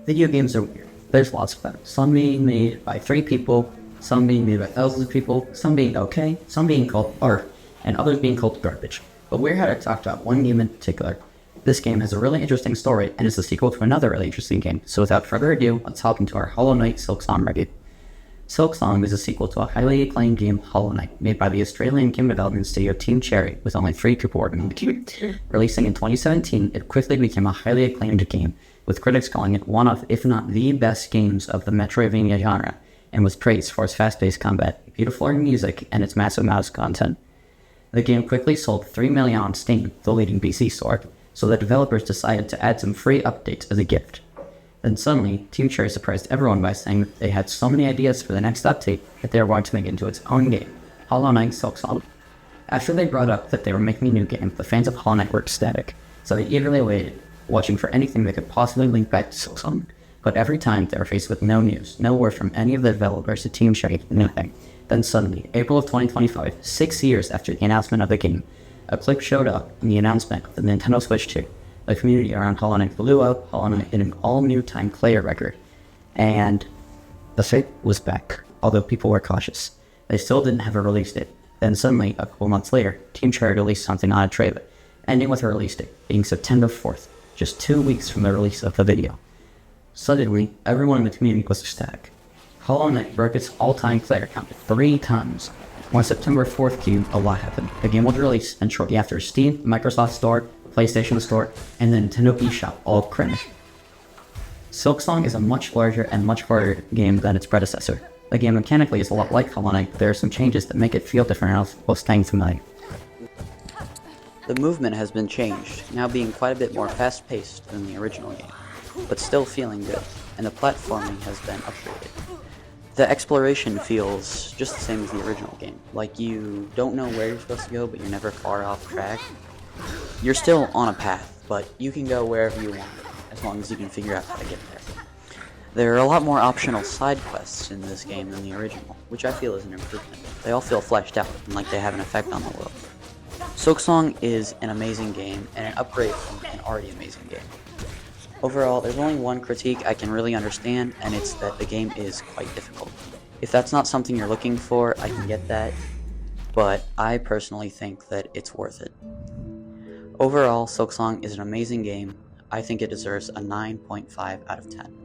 Video games are weird. There's lots of them. Some being made by 3 people, some being made by thousands of people, some being okay, some being called art, and others being called garbage. But we're here to talk about one game in particular. This game has a really interesting story, and is the sequel to another really interesting game. So without further ado, let's hop into our Hollow Knight Silksong review. Silksong is a sequel to a highly acclaimed game, Hollow Knight, made by the Australian game development studio Team Cherry, with only 3 people working on the game. Releasing in 2017, it quickly became a highly acclaimed game, with critics calling it one of, if not the best games of the Metroidvania genre, and was praised for its fast-paced combat, beautiful music, and its massive amount of content. The game quickly sold 3 million on Steam, the leading PC store, so the developers decided to add some free updates as a gift. Then suddenly, Team Cherry surprised everyone by saying that they had so many ideas for the next update that they were going to make it into its own game, Hollow Knight Silksong. After they brought up that they were making a new game, the fans of Hollow Knight were ecstatic, so they eagerly waited, watching for anything that could possibly link back to Silksong. But every time they were faced with no news, no word from any of the developers at Team Cherry, nothing. Then suddenly, April of 2025, 6 years after the announcement of the game, a clip showed up in the announcement of the Nintendo Switch 2. The community around Hollow Knight blew up Hollow Knight in an all-new time player record, and the fate was back, although people were cautious. They still didn't have a release date. Then suddenly, a couple months later, Team Cherry released something on a trailer, ending with a release date being September 4th, just 2 weeks from the release of the video. Suddenly, everyone in the community was ecstatic. Hollow Knight broke its all-time player count 3 times. When September 4th came, a lot happened. The game was released, and shortly after, Steam, Microsoft Store, PlayStation Store, and the Nintendo eShop all cringed. Silksong is a much larger and much harder game than its predecessor. The game mechanically is a lot like Hollow Knight, but there are some changes that make it feel different while staying familiar. The movement has been changed, now being quite a bit more fast-paced than the original game, but still feeling good, and the platforming has been upgraded. The exploration feels just the same as the original game, like you don't know where you're supposed to go, but you're never far off track. You're still on a path, but you can go wherever you want, as long as you can figure out how to get there. There are a lot more optional side quests in this game than the original, which I feel is an improvement. They all feel fleshed out, and like they have an effect on the world. Silksong is an amazing game, and an upgrade from an already amazing game. Overall, there's only one critique I can really understand, and it's that the game is quite difficult. If that's not something you're looking for, I can get that, but I personally think that it's worth it. Overall, Silksong is an amazing game. I think it deserves a 9.5 out of 10.